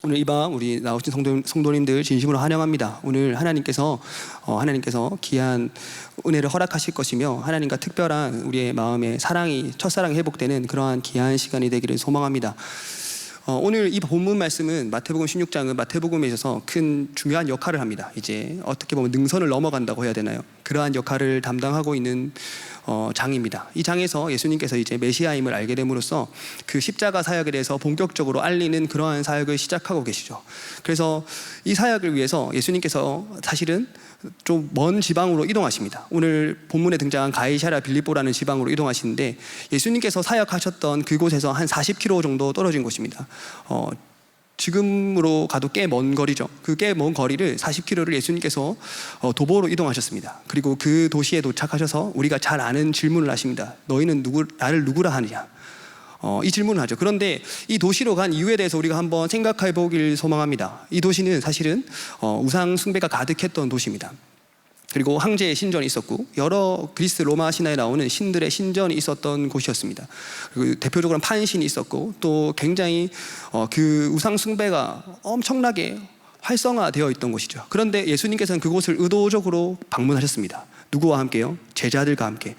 오늘 이 밤 우리 나오신 성도님들 진심으로 환영합니다. 오늘 하나님께서 귀한 은혜를 허락하실 것이며 하나님과 특별한 우리의 마음의 사랑이 첫사랑이 회복되는 그러한 귀한 시간이 되기를 소망합니다. 오늘 이 본문 말씀은 마태복음 16장은 마태복음에 있어서 큰 중요한 역할을 합니다. 이제 어떻게 보면 능선을 넘어간다고 해야 되나요? 그러한 역할을 담당하고 있는 장입니다. 이 장에서 예수님께서 이제 메시아임을 알게 됨으로써 그 십자가 사역에 대해서 본격적으로 알리는 그러한 사역을 시작하고 계시죠. 그래서 이 사역을 위해서 예수님께서 사실은 좀 먼 지방으로 이동하십니다. 오늘 본문에 등장한 가이사랴 빌립보라는 지방으로 이동하시는데 예수님께서 사역하셨던 그곳에서 한 40km 정도 떨어진 곳입니다. 지금으로 가도 꽤 먼 거리죠. 그 꽤 먼 거리를 40km를 예수님께서 도보로 이동하셨습니다. 그리고 그 도시에 도착하셔서 우리가 잘 아는 질문을 하십니다. 너희는 나를 누구라 하느냐? 이 질문을 하죠. 그런데 이 도시로 간 이유에 대해서 우리가 한번 생각해 보길 소망합니다. 이 도시는 사실은 우상 숭배가 가득했던 도시입니다. 그리고 황제의 신전이 있었고 여러 그리스 로마 신화에 나오는 신들의 신전이 있었던 곳이었습니다. 그리고 대표적으로는 판신이 있었고 또 굉장히 그 우상 숭배가 엄청나게 활성화되어 있던 곳이죠. 그런데 예수님께서는 그곳을 의도적으로 방문하셨습니다. 누구와 함께요? 제자들과 함께.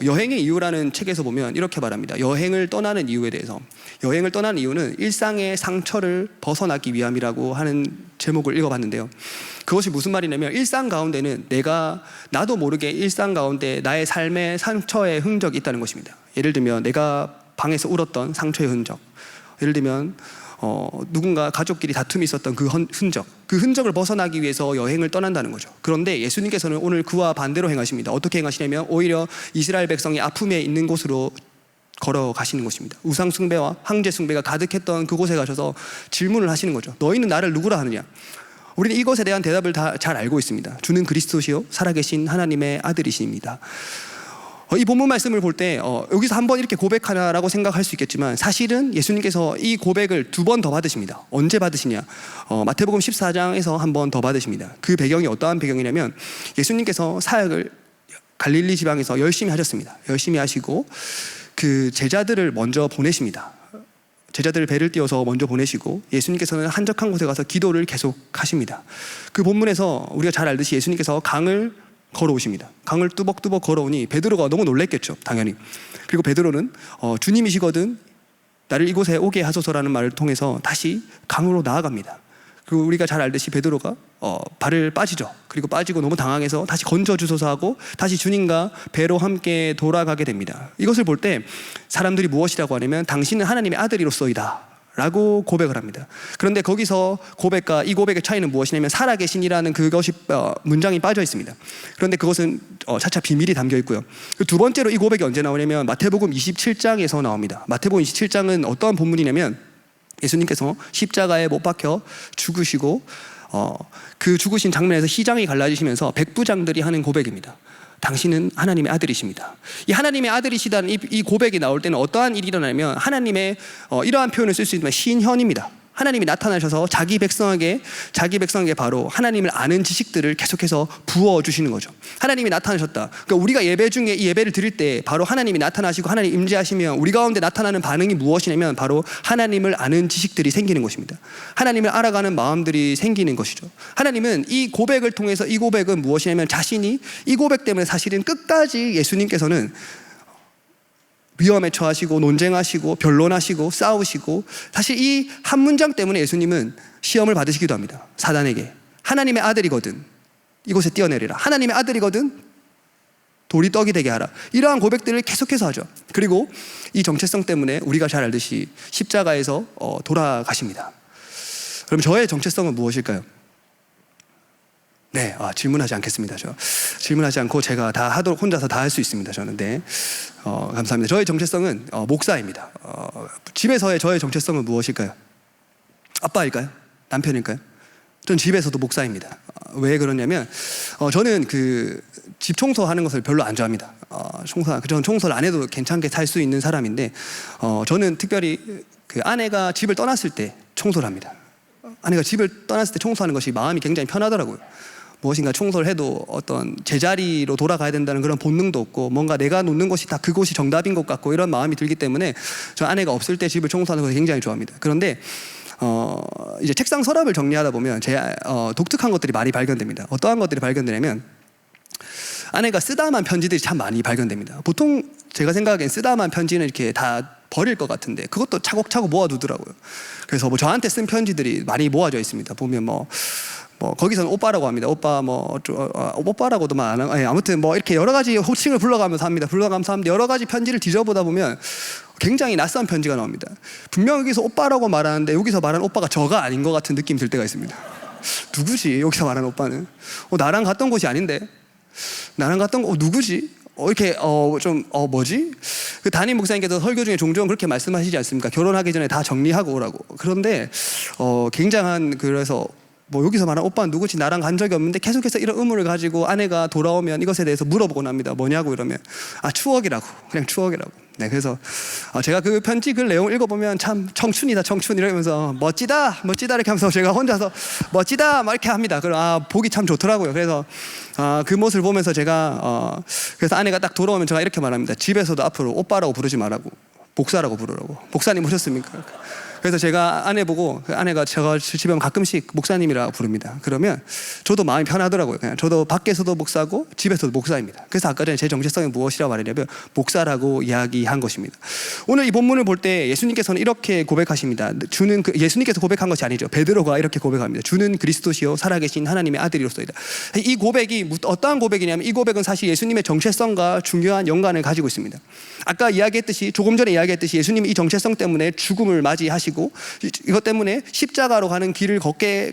여행의 이유라는 책에서 보면 이렇게 말합니다. 여행을 떠나는 이유에 대해서, 여행을 떠나는 이유는 일상의 상처를 벗어나기 위함이라고 하는 제목을 읽어봤는데요. 그것이 무슨 말이냐면 일상 가운데는 나도 모르게 일상 가운데 나의 삶의 상처의 흔적이 있다는 것입니다. 예를 들면 내가 방에서 울었던 상처의 흔적, 예를 들면 누군가 가족끼리 다툼이 있었던 그 흔적을 벗어나기 위해서 여행을 떠난다는 거죠. 그런데 예수님께서는 오늘 그와 반대로 행하십니다. 어떻게 행하시냐면 오히려 이스라엘 백성이 아픔에 있는 곳으로 걸어가시는 것입니다. 우상 숭배와 황제 숭배가 가득했던 그곳에 가셔서 질문을 하시는 거죠. 너희는 나를 누구라 하느냐? 우리는 이것에 대한 대답을 다 잘 알고 있습니다. 주는 그리스도시요 살아계신 하나님의 아들이십니다. 이 본문 말씀을 볼 때 여기서 한번 이렇게 고백하나라고 생각할 수 있겠지만 사실은 예수님께서 이 고백을 2번 더 받으십니다. 언제 받으시냐? 마태복음 14장에서 한 번 더 받으십니다. 그 배경이 어떠한 배경이냐면 예수님께서 사역을 갈릴리 지방에서 열심히 하셨습니다. 열심히 하시고 그 제자들을 먼저 보내십니다. 제자들을 배를 띄워서 먼저 보내시고 예수님께서는 한적한 곳에 가서 기도를 계속 하십니다. 그 본문에서 우리가 잘 알듯이 예수님께서 강을 걸어오십니다. 강을 뚜벅뚜벅 걸어오니 베드로가 너무 놀랬겠죠, 당연히. 그리고 베드로는 주님이시거든 나를 이곳에 오게 하소서라는 말을 통해서 다시 강으로 나아갑니다. 그리고 우리가 잘 알듯이 베드로가 발을 빠지죠. 그리고 빠지고 너무 당황해서 다시 건져주소서 하고 다시 주님과 배로 함께 돌아가게 됩니다. 이것을 볼 때 사람들이 무엇이라고 하냐면 당신은 하나님의 아들이로소이다 라고 고백을 합니다. 그런데 거기서 고백과 이 고백의 차이는 무엇이냐면 살아계신이라는 그것이 문장이 빠져 있습니다. 그런데 그것은 차차 비밀이 담겨 있고요. 두 번째로 이 고백이 언제 나오냐면 마태복음 27장에서 나옵니다. 마태복음 27장은 어떠한 본문이냐면 예수님께서 십자가에 못 박혀 죽으시고 그 죽으신 장면에서 희장이 갈라지시면서 백부장들이 하는 고백입니다. 당신은 하나님의 아들이십니다. 이 하나님의 아들이시다는 이 고백이 나올 때는 어떠한 일이 일어나냐면 하나님의 이러한 표현을 쓸 수 있지만 신현입니다. 하나님이 나타나셔서 자기 백성에게 바로 하나님을 아는 지식들을 계속해서 부어주시는 거죠. 하나님이 나타나셨다. 그러니까 우리가 예배 중에 이 예배를 드릴 때 바로 하나님이 나타나시고 하나님 임재하시면 우리 가운데 나타나는 반응이 무엇이냐면 바로 하나님을 아는 지식들이 생기는 것입니다. 하나님을 알아가는 마음들이 생기는 것이죠. 하나님은 이 고백을 통해서 이 고백은 무엇이냐면 자신이 이 고백 때문에 사실은 끝까지 예수님께서는 위험에 처하시고 논쟁하시고 변론하시고 싸우시고 사실 이 한 문장 때문에 예수님은 시험을 받으시기도 합니다. 사단에게 하나님의 아들이거든 이곳에 뛰어내리라. 하나님의 아들이거든 돌이 떡이 되게 하라. 이러한 고백들을 계속해서 하죠. 그리고 이 정체성 때문에 우리가 잘 알듯이 십자가에서 돌아가십니다. 그럼 저의 정체성은 무엇일까요? 네, 질문하지 않겠습니다. 질문하지 않고 제가 혼자서 다 할 수 있습니다. 저는. 네, 감사합니다. 저의 정체성은 목사입니다. 집에서의 저의 정체성은 무엇일까요? 아빠일까요? 남편일까요? 전 집에서도 목사입니다. 왜 그러냐면 저는 그 집 청소하는 것을 별로 안 좋아합니다. 저는 청소를 안 해도 괜찮게 살 수 있는 사람인데 저는 특별히 그 아내가 집을 떠났을 때 청소를 합니다. 아내가 집을 떠났을 때 청소하는 것이 마음이 굉장히 편하더라고요. 무엇인가 청소를 해도 어떤 제자리로 돌아가야 된다는 그런 본능도 없고 뭔가 내가 놓는 것이 다 그곳이 정답인 것 같고 이런 마음이 들기 때문에 저 아내가 없을 때 집을 청소하는 것을 굉장히 좋아합니다. 그런데 이제 책상 서랍을 정리하다 보면 제 독특한 것들이 많이 발견됩니다. 어떠한 것들이 발견되냐면 아내가 쓰다만 편지들이 참 많이 발견됩니다. 보통 제가 생각하기엔 쓰다만 편지는 이렇게 다 버릴 것 같은데 그것도 차곡차곡 모아두더라고요. 그래서 뭐 저한테 쓴 편지들이 많이 모아져 있습니다. 보면 뭐 거기서는 오빠라고 합니다. 오빠 오빠라고도 말 안 하고 아무튼 뭐 이렇게 여러 가지 호칭을 불러가면서 합니다. 여러 가지 편지를 뒤져보다 보면 굉장히 낯선 편지가 나옵니다. 분명 여기서 오빠라고 말하는데 여기서 말하는 오빠가 저가 아닌 것 같은 느낌이 들 때가 있습니다. 누구지 여기서 말하는 오빠는? 나랑 갔던 곳이 아닌데 나랑 갔던 곳 누구지? 이렇게 뭐지? 그 담임 목사님께서 설교 중에 종종 그렇게 말씀하시지 않습니까? 결혼하기 전에 다 정리하고 오라고. 그런데 굉장한 그래서 뭐 여기서 말하는 오빠는 누구지? 나랑 간 적이 없는데 계속해서 이런 의문을 가지고 아내가 돌아오면 이것에 대해서 물어보곤 합니다. 뭐냐고 이러면 추억이라고. 그냥 추억이라고. 네, 그래서 제가 그 편지 글 내용을 읽어보면 참 청춘이다 청춘 이러면서 멋지다 이렇게 하면서 제가 혼자서 멋지다 막 이렇게 합니다. 그럼 보기 참 좋더라고요. 그래서 그 모습을 보면서 제가 그래서 아내가 딱 돌아오면 제가 이렇게 말합니다. 집에서도 앞으로 오빠라고 부르지 말라고 목사라고 부르라고. 목사님 오셨습니까? 그래서 제가 아내 보고 아내가 제가 집에 오면 가끔씩 목사님이라고 부릅니다. 그러면 저도 마음이 편하더라고요. 그냥 저도 밖에서도 목사고 집에서도 목사입니다. 그래서 아까 전에 제 정체성이 무엇이라고 말했냐면 목사라고 이야기한 것입니다. 오늘 이 본문을 볼 때 예수님께서는 이렇게 고백하십니다. 예수님께서 고백한 것이 아니죠. 베드로가 이렇게 고백합니다. 주는 그리스도시요 살아계신 하나님의 아들이로소이다. 이 고백이 어떠한 고백이냐면 이 고백은 사실 예수님의 정체성과 중요한 연관을 가지고 있습니다. 아까 조금 전에 이야기했듯이 예수님이 이 정체성 때문에 죽음을 맞이하시고 이것 때문에 십자가로 가는 길을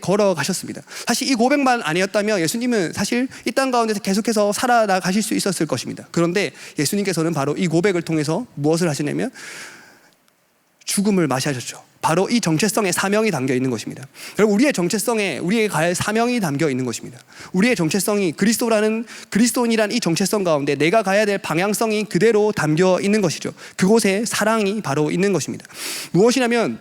걸어가셨습니다. 사실 이 고백만 아니었다면 예수님은 사실 이 땅 가운데서 계속해서 살아나가실 수 있었을 것입니다. 그런데 예수님께서는 바로 이 고백을 통해서 무엇을 하시냐면 죽음을 맞이하셨죠. 바로 이 정체성에 사명이 담겨 있는 것입니다. 여러분, 우리의 정체성에 우리의 갈 사명이 담겨 있는 것입니다. 우리의 정체성이 그리스도인이란 이 정체성 가운데 내가 가야 될 방향성이 그대로 담겨 있는 것이죠. 그곳에 사랑이 바로 있는 것입니다. 무엇이냐면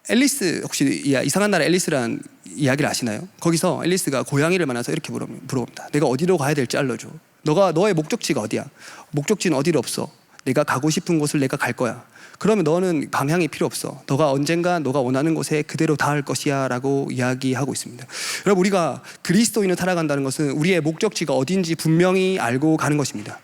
앨리스, 혹시 이상한 나라 앨리스라는 이야기를 아시나요? 거기서 앨리스가 고양이를 만나서 이렇게 물어봅니다. 내가 어디로 가야 될지 알려줘. 너의 목적지가 어디야? 목적지는 어디로 없어. 내가 가고 싶은 곳을 내가 갈 거야. 그러면 너는 방향이 필요 없어. 너가 언젠가 너가 원하는 곳에 그대로 닿을 것이야 라고 이야기하고 있습니다. 여러분, 우리가 그리스도인을 살아간다는 것은 우리의 목적지가 어딘지 분명히 알고 가는 것입니다.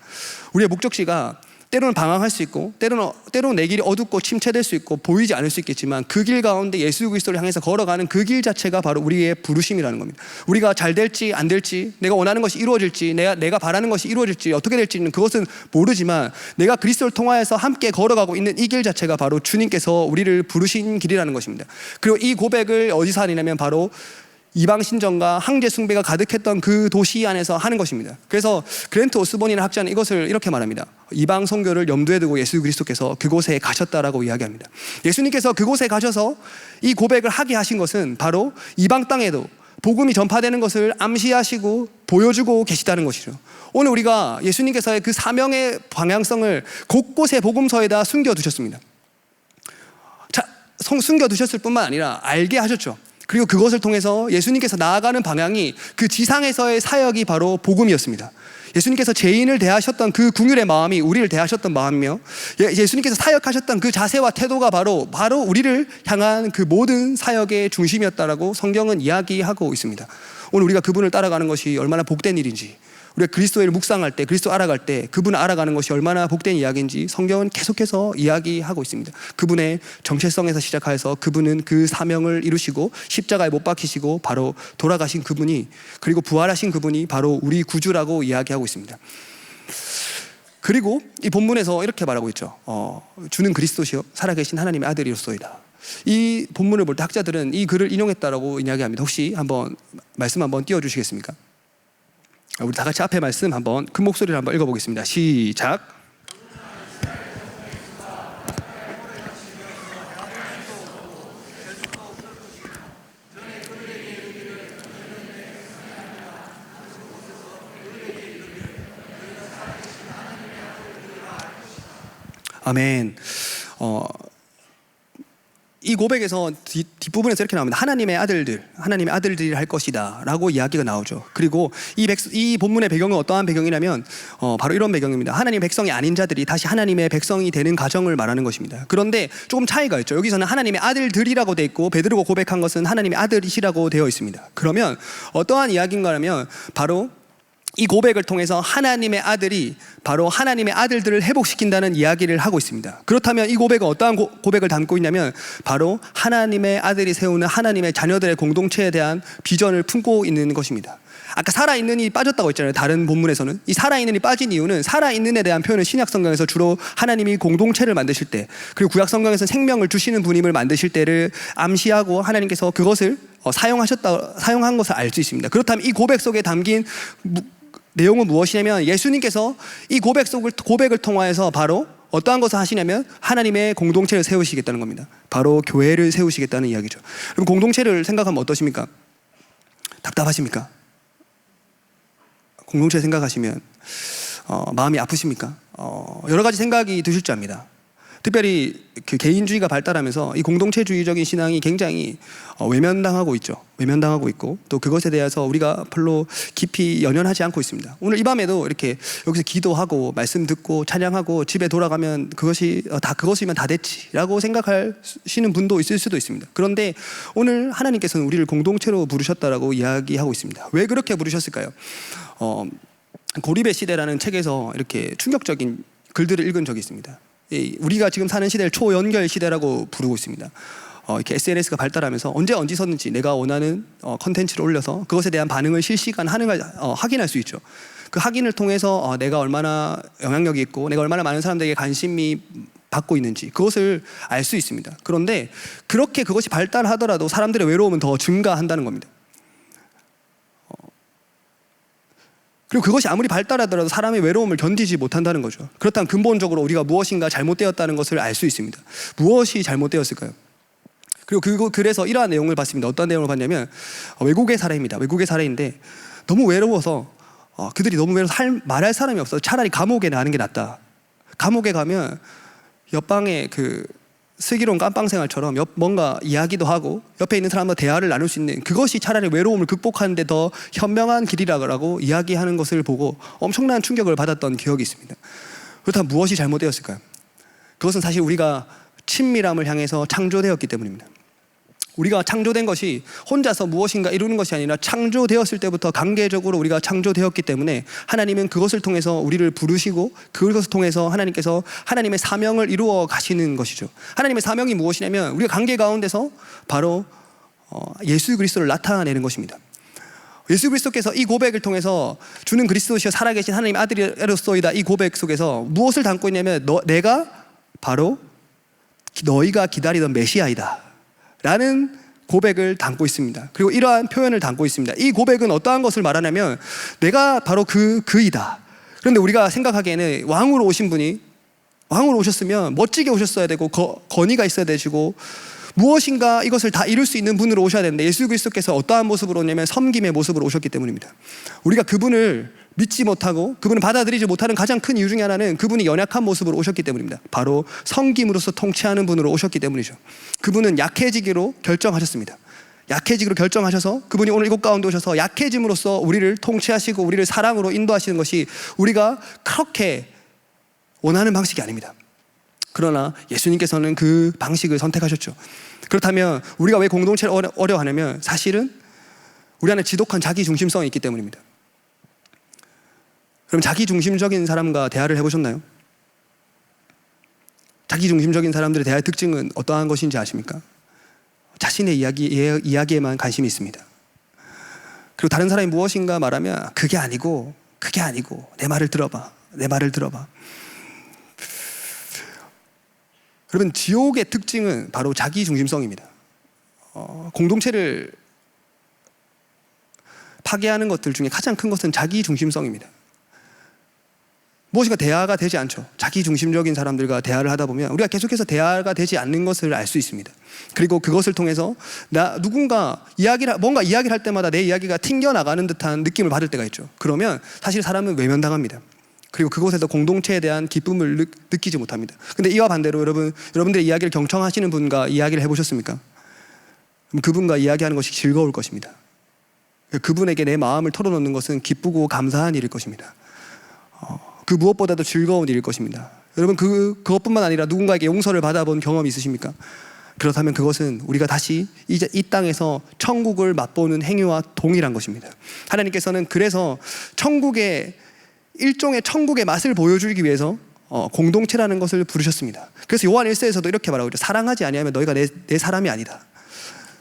우리의 목적지가 때로는 방황할 수 있고 때로는 내 길이 어둡고 침체될 수 있고 보이지 않을 수 있겠지만 그 길 가운데 예수 그리스도를 향해서 걸어가는 그 길 자체가 바로 우리의 부르심이라는 겁니다. 우리가 잘 될지 안 될지, 내가 원하는 것이 이루어질지, 내가 바라는 것이 이루어질지 어떻게 될지는 그것은 모르지만 내가 그리스도를 통하여서 함께 걸어가고 있는 이 길 자체가 바로 주님께서 우리를 부르신 길이라는 것입니다. 그리고 이 고백을 어디서 하느냐면 바로 이방 신전과 황제 숭배가 가득했던 그 도시 안에서 하는 것입니다. 그래서 그랜트 오스본이라는 학자는 이것을 이렇게 말합니다. 이방 선교를 염두에 두고 예수 그리스도께서 그곳에 가셨다라고 이야기합니다. 예수님께서 그곳에 가셔서 이 고백을 하게 하신 것은 바로 이방 땅에도 복음이 전파되는 것을 암시하시고 보여주고 계시다는 것이죠. 오늘 우리가 예수님께서의 그 사명의 방향성을 곳곳에 복음서에다 숨겨두셨습니다. 숨겨두셨을 뿐만 아니라 알게 하셨죠. 그리고 그것을 통해서 예수님께서 나아가는 방향이 그 지상에서의 사역이 바로 복음이었습니다. 예수님께서 죄인을 대하셨던 그 긍휼의 마음이 우리를 대하셨던 마음이며 예수님께서 사역하셨던 그 자세와 태도가 바로 우리를 향한 그 모든 사역의 중심이었다라고 성경은 이야기하고 있습니다. 오늘 우리가 그분을 따라가는 것이 얼마나 복된 일인지, 우리가 그리스도를 묵상할 때, 그리스도 알아갈 때 그분을 알아가는 것이 얼마나 복된 이야기인지 성경은 계속해서 이야기하고 있습니다. 그분의 정체성에서 시작해서 그분은 그 사명을 이루시고 십자가에 못 박히시고 바로 돌아가신 그분이, 그리고 부활하신 그분이 바로 우리 구주라고 이야기하고 있습니다. 그리고 이 본문에서 이렇게 말하고 있죠. 주는 그리스도시요 살아계신 하나님의 아들이로소이다. 이 본문을 볼 때 학자들은 이 글을 인용했다라고 이야기합니다. 혹시 말씀 한번 띄워주시겠습니까? 우리 다 같이 앞에 말씀 한번 큰 목소리로 한번 읽어보겠습니다. 시작. 아멘. 이 고백에서 뒷부분에서 이렇게 나옵니다. 하나님의 아들들이 할 것이다 라고 이야기가 나오죠. 그리고 이 본문의 배경은 어떠한 배경이냐면 바로 이런 배경입니다. 하나님의 백성이 아닌 자들이 다시 하나님의 백성이 되는 과정을 말하는 것입니다. 그런데 조금 차이가 있죠. 여기서는 하나님의 아들들이라고 되어 있고 베드로가 고백한 것은 하나님의 아들이시라고 되어 있습니다. 그러면 어떠한 이야기인가 하면 바로 이 고백을 통해서 하나님의 아들이 바로 하나님의 아들들을 회복시킨다는 이야기를 하고 있습니다. 그렇다면 이 고백은 어떠한 고백을 담고 있냐면 바로 하나님의 아들이 세우는 하나님의 자녀들의 공동체에 대한 비전을 품고 있는 것입니다. 아까 살아있는 이 빠졌다고 했잖아요. 다른 본문에서는 이 살아있는 이 빠진 이유는 살아있는에 대한 표현을 신약 성경에서 주로 하나님이 공동체를 만드실 때, 그리고 구약 성경에서 생명을 주시는 분임을 만드실 때를 암시하고 하나님께서 그것을 사용한 것을 알 수 있습니다. 그렇다면 이 고백 속에 담긴 내용은 무엇이냐면 예수님께서 이 고백을 통하여서 바로 어떠한 것을 하시냐면 하나님의 공동체를 세우시겠다는 겁니다. 바로 교회를 세우시겠다는 이야기죠. 그럼 공동체를 생각하면 어떠십니까? 답답하십니까? 공동체 생각하시면 마음이 아프십니까? 여러 가지 생각이 드실 줄 압니다. 특별히 그 개인주의가 발달하면서 이 공동체주의적인 신앙이 굉장히 외면당하고 있죠. 외면당하고 있고 또 그것에 대해서 우리가 별로 깊이 연연하지 않고 있습니다. 오늘 이 밤에도 이렇게 여기서 기도하고 말씀 듣고 찬양하고 집에 돌아가면 그것이면 다 됐지라고 생각하시는 분도 있을 수도 있습니다. 그런데 오늘 하나님께서는 우리를 공동체로 부르셨다라고 이야기하고 있습니다. 왜 그렇게 부르셨을까요? 고립의 시대라는 책에서 이렇게 충격적인 글들을 읽은 적이 있습니다. 우리가 지금 사는 시대를 초연결 시대라고 부르고 있습니다. 이렇게 SNS가 발달하면서 언제 어디서든지 내가 원하는 컨텐츠를 올려서 그것에 대한 반응을 실시간 확인할 수 있죠. 그 확인을 통해서 내가 얼마나 영향력이 있고 내가 얼마나 많은 사람들에게 관심이 받고 있는지 그것을 알 수 있습니다. 그런데 그렇게 그것이 발달하더라도 사람들의 외로움은 더 증가한다는 겁니다. 그리고 그것이 아무리 발달하더라도 사람의 외로움을 견디지 못한다는 거죠. 그렇다면 근본적으로 우리가 무엇인가 잘못되었다는 것을 알 수 있습니다. 무엇이 잘못되었을까요? 그리고 그래서 이러한 내용을 봤습니다. 어떤 내용을 봤냐면 외국의 사례입니다. 외국의 사례인데 너무 외로워서 그들이 너무 외로워서 말할 사람이 없어서 차라리 감옥에 나는 게 낫다. 감옥에 가면 옆방에 그 슬기로운 깜빵 생활처럼 뭔가 이야기도 하고 옆에 있는 사람과 대화를 나눌 수 있는 그것이 차라리 외로움을 극복하는 데 더 현명한 길이라고 이야기하는 것을 보고 엄청난 충격을 받았던 기억이 있습니다. 그렇다면 무엇이 잘못되었을까요? 그것은 사실 우리가 친밀함을 향해서 창조되었기 때문입니다. 우리가 창조된 것이 혼자서 무엇인가 이루는 것이 아니라 창조되었을 때부터 관계적으로 우리가 창조되었기 때문에 하나님은 그것을 통해서 우리를 부르시고 그것을 통해서 하나님께서 하나님의 사명을 이루어 가시는 것이죠. 하나님의 사명이 무엇이냐면 우리가 관계 가운데서 바로 예수 그리스도를 나타내는 것입니다. 예수 그리스도께서 이 고백을 통해서 주는 그리스도시여 살아계신 하나님 아들이로소이다 이 고백 속에서 무엇을 담고 있냐면 내가 바로 너희가 기다리던 메시아이다 라는 고백을 담고 있습니다. 그리고 이러한 표현을 담고 있습니다. 이 고백은 어떠한 것을 말하냐면 내가 바로 그이다. 그런데 우리가 생각하기에는 왕으로 오셨으면 멋지게 오셨어야 되고 권위가 있어야 되시고 무엇인가 이것을 다 이룰 수 있는 분으로 오셔야 되는데 예수 그리스도께서 어떠한 모습으로 오냐면 섬김의 모습으로 오셨기 때문입니다. 우리가 그분을 믿지 못하고 그분을 받아들이지 못하는 가장 큰 이유 중에 하나는 그분이 연약한 모습으로 오셨기 때문입니다. 바로 섬김으로서 통치하는 분으로 오셨기 때문이죠. 그분은 약해지기로 결정하셨습니다. 약해지기로 결정하셔서 그분이 오늘 이곳 가운데 오셔서 약해짐으로써 우리를 통치하시고 우리를 사랑으로 인도하시는 것이 우리가 그렇게 원하는 방식이 아닙니다. 그러나 예수님께서는 그 방식을 선택하셨죠. 그렇다면 우리가 왜 공동체를 어려워하냐면 사실은 우리 안에 지독한 자기중심성이 있기 때문입니다. 그럼 자기중심적인 사람과 대화를 해보셨나요? 자기중심적인 사람들의 대화의 특징은 어떠한 것인지 아십니까? 자신의 이야기에만 관심이 있습니다. 그리고 다른 사람이 무엇인가 말하면 그게 아니고 내 말을 들어봐. 여러분 지옥의 특징은 바로 자기중심성입니다. 공동체를 파괴하는 것들 중에 가장 큰 것은 자기중심성입니다. 무엇인가 대화가 되지 않죠. 자기중심적인 사람들과 대화를 하다 보면 우리가 계속해서 대화가 되지 않는 것을 알 수 있습니다. 그리고 그것을 통해서 뭔가 이야기를 할 때마다 내 이야기가 튕겨나가는 듯한 느낌을 받을 때가 있죠. 그러면 사실 사람은 외면당합니다. 그리고 그곳에서 공동체에 대한 기쁨을 느끼지 못합니다. 근데 이와 반대로 여러분들의 이야기를 경청하시는 분과 이야기를 해보셨습니까? 그분과 이야기하는 것이 즐거울 것입니다. 그분에게 내 마음을 털어놓는 것은 기쁘고 감사한 일일 것입니다. 그 무엇보다도 즐거운 일일 것입니다. 여러분 그것뿐만 아니라 누군가에게 용서를 받아본 경험이 있으십니까? 그렇다면 그것은 우리가 다시 이제 이 땅에서 천국을 맛보는 행위와 동일한 것입니다. 하나님께서는 그래서 일종의 천국의 맛을 보여주기 위해서 공동체라는 것을 부르셨습니다. 그래서 요한 1서에서도 이렇게 말하고 있죠. 사랑하지 아니하면 너희가 내 사람이 아니다.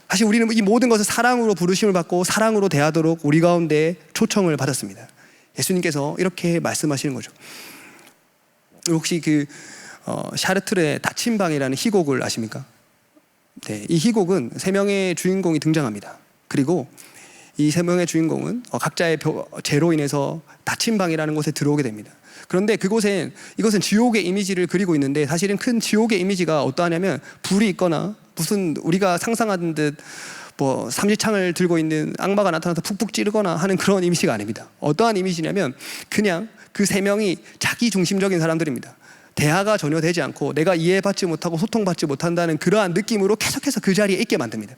사실 우리는 이 모든 것을 사랑으로 부르심을 받고 사랑으로 대하도록 우리 가운데 초청을 받았습니다. 예수님께서 이렇게 말씀하시는 거죠. 혹시 샤르트르의 닫힌 방이라는 희곡을 아십니까? 네, 이 희곡은 세 명의 주인공이 등장합니다. 그리고 이 세 명의 주인공은 각자의 죄로 인해서 닫힌 방이라는 곳에 들어오게 됩니다. 그런데 이것은 지옥의 이미지를 그리고 있는데 사실은 큰 지옥의 이미지가 어떠하냐면 불이 있거나 무슨 우리가 상상하는 듯 삼지창을 들고 있는 악마가 나타나서 푹푹 찌르거나 하는 그런 이미지가 아닙니다. 어떠한 이미지냐면 그냥 그 세 명이 자기 중심적인 사람들입니다. 대화가 전혀 되지 않고 내가 이해받지 못하고 소통받지 못한다는 그러한 느낌으로 계속해서 그 자리에 있게 만듭니다.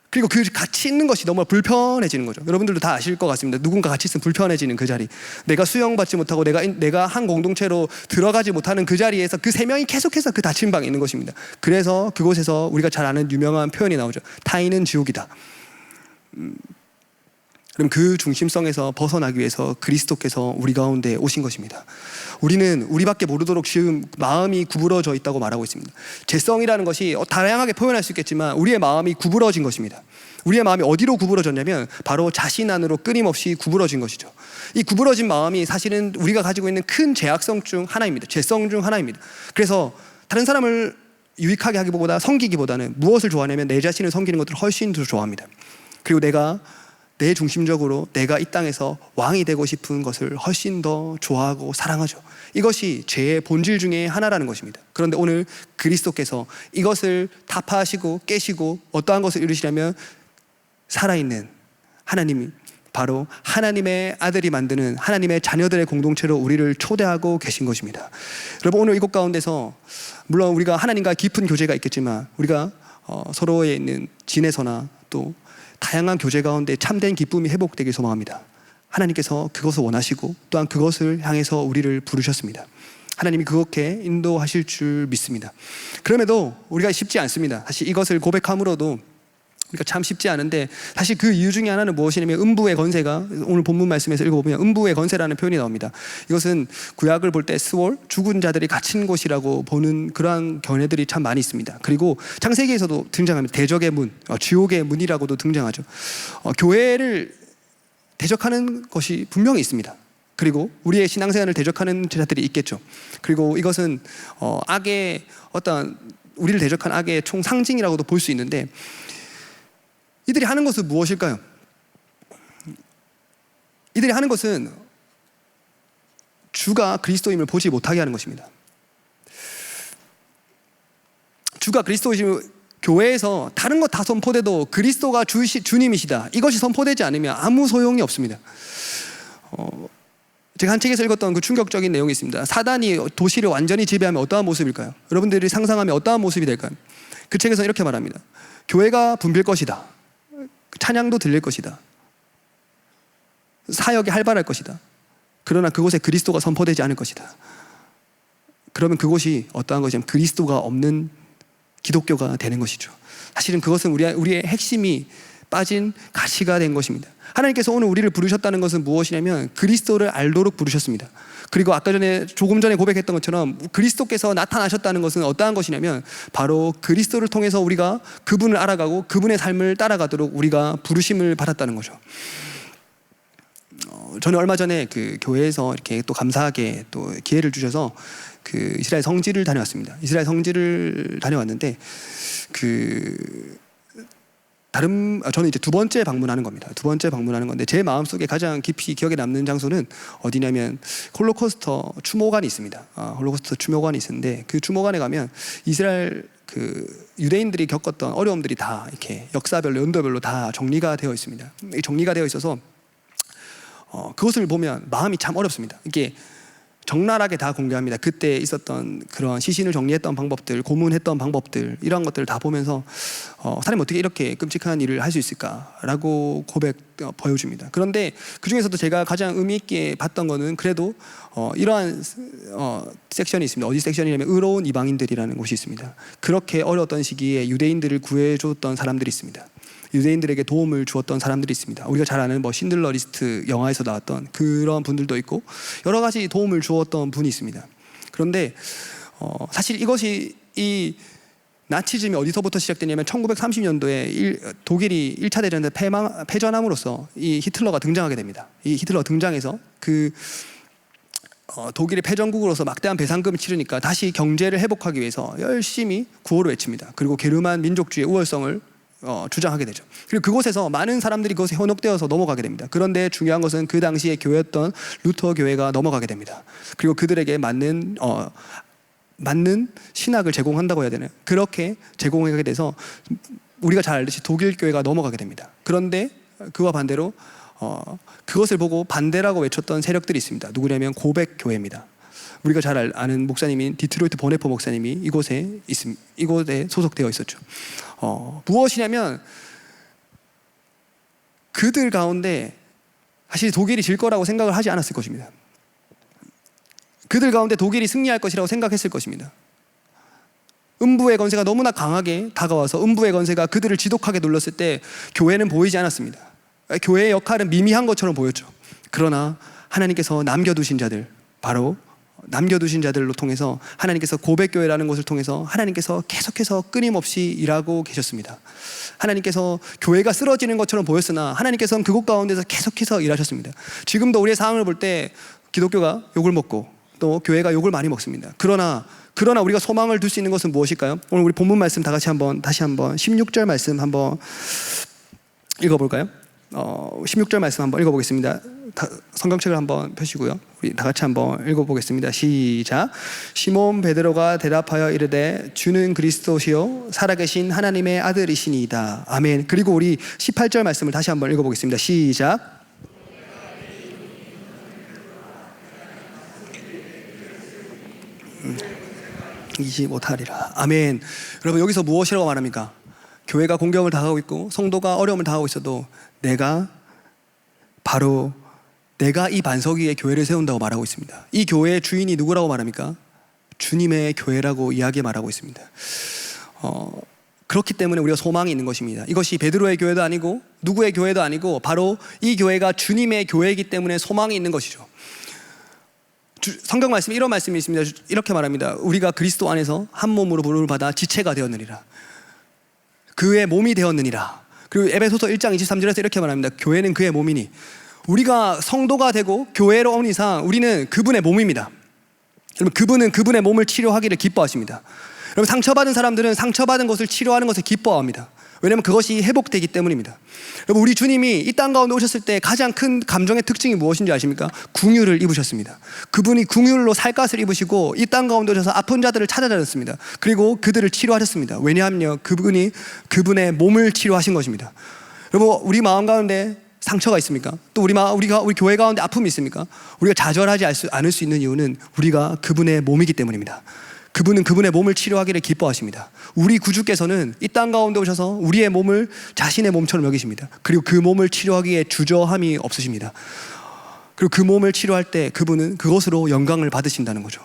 그리고 같이 있는 것이 너무 불편해지는 거죠. 여러분들도 다 아실 것 같습니다. 누군가 같이 있으면 불편해지는 그 자리, 내가 수용받지 못하고 내가 한 공동체로 들어가지 못하는 그 자리에서 그 세 명이 계속해서 그 닫힌 방에 있는 것입니다. 그래서 그곳에서 우리가 잘 아는 유명한 표현이 나오죠. 타인은 지옥이다. 그럼 그 중심성에서 벗어나기 위해서 그리스도께서 우리 가운데 오신 것입니다. 우리는 우리밖에 모르도록 지금 마음이 구부러져 있다고 말하고 있습니다. 죄성이라는 것이 다양하게 표현할 수 있겠지만 우리의 마음이 구부러진 것입니다. 우리의 마음이 어디로 구부러졌냐면 바로 자신 안으로 끊임없이 구부러진 것이죠. 이 구부러진 마음이 사실은 우리가 가지고 있는 큰 죄악성 중 하나입니다. 죄성 중 하나입니다. 그래서 다른 사람을 유익하게 하기보다 섬기기보다는 무엇을 좋아하냐면 내 자신을 섬기는 것들을 훨씬 더 좋아합니다. 그리고 내 중심적으로 내가 이 땅에서 왕이 되고 싶은 것을 훨씬 더 좋아하고 사랑하죠. 이것이 죄의 본질 중에 하나라는 것입니다. 그런데 오늘 그리스도께서 이것을 타파하시고 깨시고 어떠한 것을 이루시려면 살아있는 하나님이 바로 하나님의 아들이 만드는 하나님의 자녀들의 공동체로 우리를 초대하고 계신 것입니다. 여러분 오늘 이곳 가운데서 물론 우리가 하나님과 깊은 교제가 있겠지만 우리가 서로에 있는 진에서나 또 다양한 교제 가운데 참된 기쁨이 회복되길 소망합니다. 하나님께서 그것을 원하시고 또한 그것을 향해서 우리를 부르셨습니다. 하나님이 그렇게 인도하실 줄 믿습니다. 그럼에도 우리가 쉽지 않습니다. 사실 이것을 고백함으로도 우리가 참 쉽지 않은데 사실 그 이유 중에 하나는 무엇이냐면 음부의 건세가 오늘 본문 말씀에서 읽어보면 음부의 건세라는 표현이 나옵니다. 이것은 구약을 볼 때 스월, 죽은 자들이 갇힌 곳이라고 보는 그러한 견해들이 참 많이 있습니다. 그리고 창세기에서도 등장합니다. 대적의 문, 지옥의 문이라고도 등장하죠. 교회를 대적하는 것이 분명히 있습니다. 그리고 우리의 신앙생활을 대적하는 자들이 있겠죠. 그리고 이것은 악의 우리를 대적한 악의 총 상징이라고도 볼 수 있는데 이들이 하는 것은 무엇일까요? 이들이 하는 것은 주가 그리스도임을 보지 못하게 하는 것입니다. 주가 그리스도이심을 교회에서 다른 것 다 선포돼도 그리스도가 주님이시다 이것이 선포되지 않으면 아무 소용이 없습니다. 제가 한 책에서 읽었던 그 충격적인 내용이 있습니다. 사단이 도시를 완전히 지배하면 어떠한 모습일까요? 여러분들이 상상하면 어떠한 모습이 될까요? 그 책에서는 이렇게 말합니다. 교회가 붐빌 것이다. 찬양도 들릴 것이다. 사역이 활발할 것이다. 그러나 그곳에 그리스도가 선포되지 않을 것이다. 그러면 그곳이 어떠한 것이냐면 그리스도가 없는 기독교가 되는 것이죠. 사실은 그것은 우리의 핵심이 빠진 가시가 된 것입니다. 하나님께서 오늘 우리를 부르셨다는 것은 무엇이냐면 그리스도를 알도록 부르셨습니다. 그리고 조금 전에 고백했던 것처럼 그리스도께서 나타나셨다는 것은 어떠한 것이냐면 바로 그리스도를 통해서 우리가 그분을 알아가고 그분의 삶을 따라가도록 우리가 부르심을 받았다는 거죠. 저는 얼마 전에 그 교회에서 이렇게 또 감사하게 또 기회를 주셔서 그 이스라엘 성지를 다녀왔습니다. 이스라엘 성지를 다녀왔는데 저는 이제 두 번째 방문하는 겁니다. 두 번째 방문하는 건데 제 마음속에 가장 깊이 기억에 남는 장소는 어디냐면 홀로코스터 추모관이 있습니다. 홀로코스터 추모관이 있는데 그 추모관에 가면 이스라엘 그 유대인들이 겪었던 어려움들이 다 이렇게 역사별로 연도별로 다 정리가 되어 있습니다. 정리가 되어 있어서 그것을 보면 마음이 참 어렵습니다. 이게 적나라하게 다 공개합니다. 그때 있었던 그런 시신을 정리했던 방법들, 고문했던 방법들, 이런 것들을 다 보면서 사람이 어떻게 이렇게 끔찍한 일을 할 수 있을까라고 보여줍니다. 그런데 그 중에서도 제가 가장 의미 있게 봤던 거는 그래도 이러한 섹션이 있습니다. 어디 섹션이냐면 의로운 이방인들이라는 곳이 있습니다. 그렇게 어려웠던 시기에 유대인들을 구해줬던 사람들이 있습니다. 유대인들에게 도움을 주었던 사람들이 있습니다. 우리가 잘 아는 신들러 리스트 영화에서 나왔던 그런 분들도 있고 여러 가지 도움을 주었던 분이 있습니다. 그런데 사실 이것이 이 나치즘이 어디서부터 시작되냐면 1930년도에 독일이 1차 대전에 패전함으로써 이 히틀러가 등장하게 됩니다. 이 히틀러 등장해서 독일의 패전국으로서 막대한 배상금을 치르니까 다시 경제를 회복하기 위해서 열심히 구호를 외칩니다. 그리고 게르만 민족주의의 우월성을 주장하게 되죠. 그리고 그곳에서 많은 사람들이 그것에 현혹되어서 넘어가게 됩니다. 그런데 중요한 것은 그 당시의 교회였던 루터 교회가 넘어가게 됩니다. 그리고 그들에게 맞는 신학을 제공한다고 해야 되나요? 그렇게 제공하게 돼서 우리가 잘 알듯이 독일 교회가 넘어가게 됩니다. 그런데 그와 반대로 그것을 보고 반대라고 외쳤던 세력들이 있습니다. 누구냐면 고백 교회입니다. 우리가 잘 아는 목사님인 디트로이트 보네포 목사님이 이곳에 소속되어 있었죠. 무엇이냐면 그들 가운데 사실 독일이 질 거라고 생각을 하지 않았을 것입니다. 그들 가운데 독일이 승리할 것이라고 생각했을 것입니다. 음부의 권세가 너무나 강하게 다가와서 음부의 권세가 그들을 지독하게 눌렀을 때 교회는 보이지 않았습니다. 교회의 역할은 미미한 것처럼 보였죠. 그러나 하나님께서 남겨두신 자들, 바로 남겨두신 자들로 통해서 하나님께서 고백교회라는 것을 통해서 하나님께서 계속해서 끊임없이 일하고 계셨습니다. 하나님께서 교회가 쓰러지는 것처럼 보였으나 하나님께서는 그곳 가운데서 계속해서 일하셨습니다. 지금도 우리의 상황을 볼 때 기독교가 욕을 먹고 또 교회가 욕을 많이 먹습니다. 그러나 우리가 소망을 둘 수 있는 것은 무엇일까요? 오늘 우리 본문 말씀 다시 한번 16절 말씀 한번 읽어볼까요? 16절 말씀 한번 읽어보겠습니다. 성경책을 한번 펴시고요. 우리 다 같이 한번 읽어보겠습니다. 시작. 시몬 베드로가 대답하여 이르되 주는 그리스도시요 살아계신 하나님의 아들이시니이다. 아멘. 그리고 우리 18절 말씀을 다시 한번 읽어보겠습니다. 시작. 이지 못하리라. 아멘. 여러분 여기서 무엇이라고 말합니까? 교회가 공격을 당하고 있고 성도가 어려움을 당하고 있어도 내가 이 반석 위에 교회를 세운다고 말하고 있습니다. 이 교회의 주인이 누구라고 말합니까? 주님의 교회라고 이야기 말하고 있습니다. 그렇기 때문에 우리가 소망이 있는 것입니다. 이것이 베드로의 교회도 아니고 누구의 교회도 아니고 바로 이 교회가 주님의 교회이기 때문에 소망이 있는 것이죠. 성경 말씀에 이런 말씀이 있습니다. 이렇게 말합니다. 우리가 그리스도 안에서 한 몸으로 부름을 받아 지체가 되었느니라. 그의 몸이 되었느니라. 그리고 에베소서 1장 23절에서 이렇게 말합니다. 교회는 그의 몸이니. 우리가 성도가 되고 교회로 온 이상 우리는 그분의 몸입니다. 여러분 그분은 그분의 몸을 치료하기를 기뻐하십니다. 여러분 상처받은 사람들은 상처받은 것을 치료하는 것을 기뻐합니다. 왜냐하면 그것이 회복되기 때문입니다. 여러분 우리 주님이 이 땅 가운데 오셨을 때 가장 큰 감정의 특징이 무엇인지 아십니까? 궁유를 입으셨습니다. 그분이 궁유로 살갗을 입으시고 이 땅 가운데 오셔서 아픈 자들을 찾아다녔습니다. 그리고 그들을 치료하셨습니다. 왜냐하면 그분이 그분의 몸을 치료하신 것입니다. 여러분 우리 마음 가운데 상처가 있습니까? 또 우리 교회 가운데 아픔이 있습니까? 우리가 좌절하지 않을 수 있는 이유는 우리가 그분의 몸이기 때문입니다. 그분은 그분의 몸을 치료하기를 기뻐하십니다. 우리 구주께서는 이 땅 가운데 오셔서 우리의 몸을 자신의 몸처럼 여기십니다. 그리고 그 몸을 치료하기에 주저함이 없으십니다. 그리고 그 몸을 치료할 때 그분은 그것으로 영광을 받으신다는 거죠.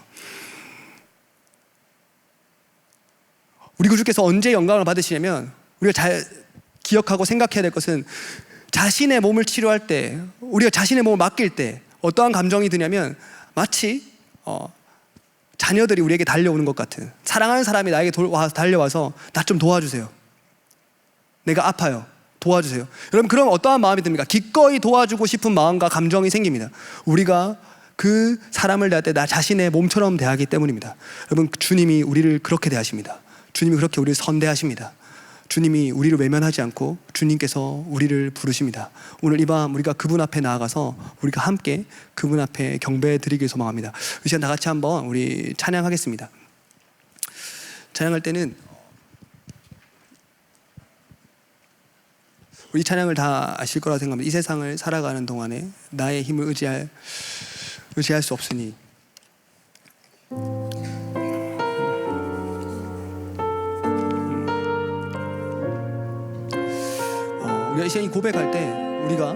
우리 구주께서 언제 영광을 받으시냐면 우리가 잘 기억하고 생각해야 될 것은 자신의 몸을 치료할 때 우리가 자신의 몸을 맡길 때 어떠한 감정이 드냐면 마치 자녀들이 우리에게 달려오는 것 같은 사랑하는 사람이 나에게 달려와서 나 좀 도와주세요. 내가 아파요. 도와주세요. 여러분 그럼 어떠한 마음이 듭니까? 기꺼이 도와주고 싶은 마음과 감정이 생깁니다. 우리가 그 사람을 대할 때 나 자신의 몸처럼 대하기 때문입니다. 여러분 주님이 우리를 그렇게 대하십니다. 주님이 그렇게 우리를 선대하십니다. 주님이 우리를 외면하지 않고 주님께서 우리를 부르십니다. 오늘 이 밤 우리가 그분 앞에 나아가서 우리가 함께 그분 앞에 경배해 드리길 소망합니다. 이 시간 다 같이 한번 우리 찬양하겠습니다. 찬양할 때는 우리 찬양을 다 아실 거라 생각합니다. 이 세상을 살아가는 동안에 나의 힘을 의지할 수 없으니 우리가 이 시간에 고백할 때 우리가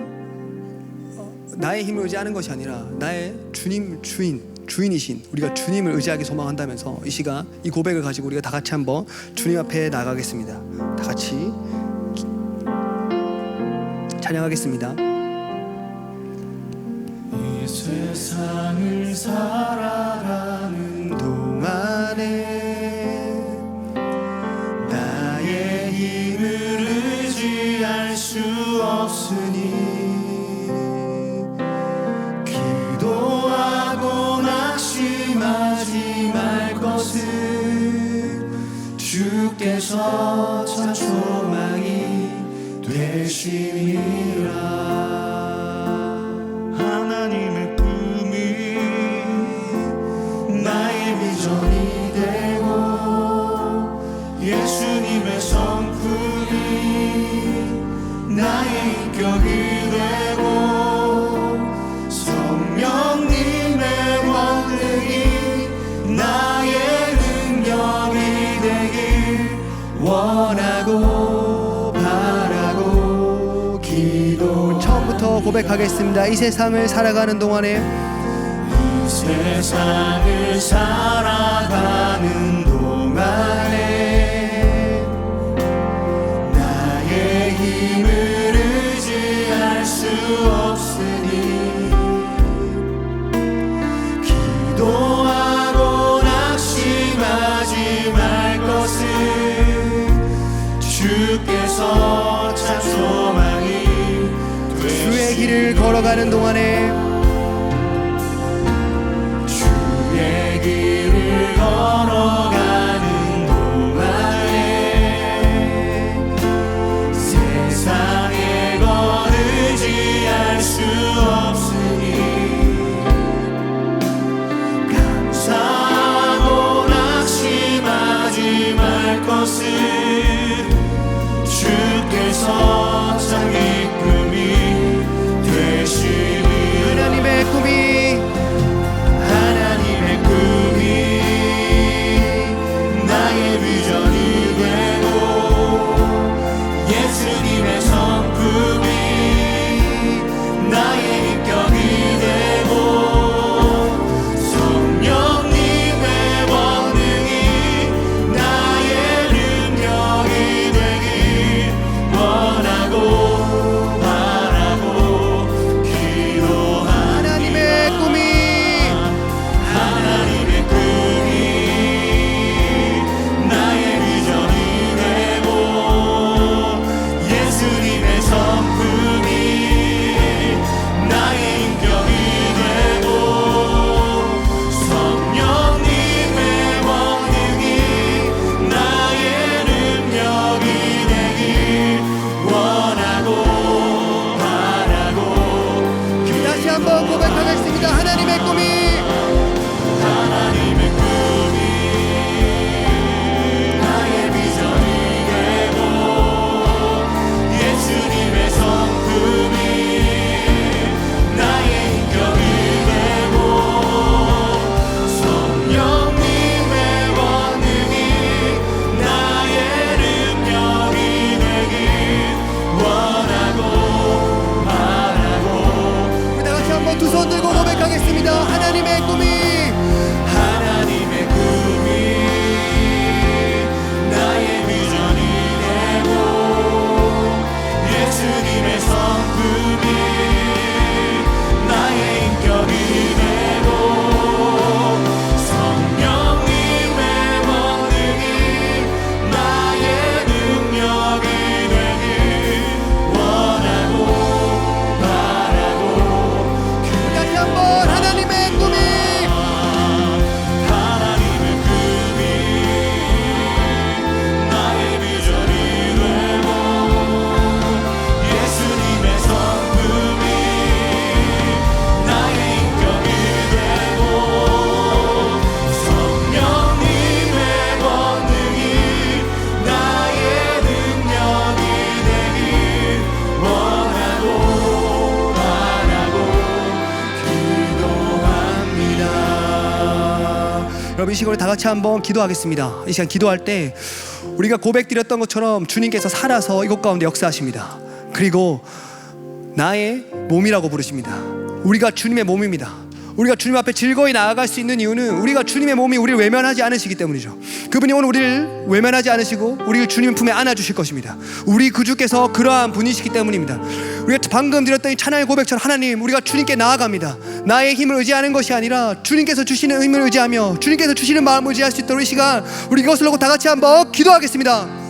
나의 힘을 의지하는 것이 아니라 나의 주인이신 우리가 주님을 의지하게 소망한다면서 이 시간 이 고백을 가지고 우리가 다 같이 한번 주님 앞에 나가겠습니다. 다 같이 찬양하겠습니다. 이 세상을 살아가는 동안에 나의 힘을 의지할 수 없으니 기도하고 낙심하지 말 것을 주께서 참 소망이 되시니라. 하나님의 꿈이 나의 비전이 되고 예수님의 성품이 나의 인격이 되고 성령님의 권능이 나의 능력이 되길 원하고 바라고 기도. 처음부터 고백하겠습니다. 이 세상을 살아가는 동안에 이 세상을 살아가는 동안에 나의 힘을 의지할 수 없으니 기도하고 낙심하지 말 것을 주께서 참 소망이 주의 길을 걸어가는 동안에 주의 길을 걸어가는 동안에 세상의 것 의지할 수 없으니 감사하고 낙심하지 말 것을 주께서 참 기쁨이 되시니 하나님의 꿈이 나의 비전이 되고 예수님의 성품이 나의 여러분 이 시간에 다 같이 한번 기도하겠습니다. 이 시간 기도할 때 우리가 고백드렸던 것처럼 주님께서 살아서 이곳 가운데 역사하십니다. 그리고 나의 몸이라고 부르십니다. 우리가 주님의 몸입니다. 우리가 주님 앞에 즐거이 나아갈 수 있는 이유는 우리가 주님의 몸이 우리를 외면하지 않으시기 때문이죠. 그분이 오늘 우리를 외면하지 않으시고 우리를 주님 품에 안아주실 것입니다. 우리 구주께서 그러한 분이시기 때문입니다. 우리가 방금 드렸던 이 찬양의 고백처럼 하나님, 우리가 주님께 나아갑니다. 나의 힘을 의지하는 것이 아니라 주님께서 주시는 힘을 의지하며 주님께서 주시는 마음을 의지할 수 있도록 이 시간 우리 이것을 놓고 다 같이 한번 기도하겠습니다.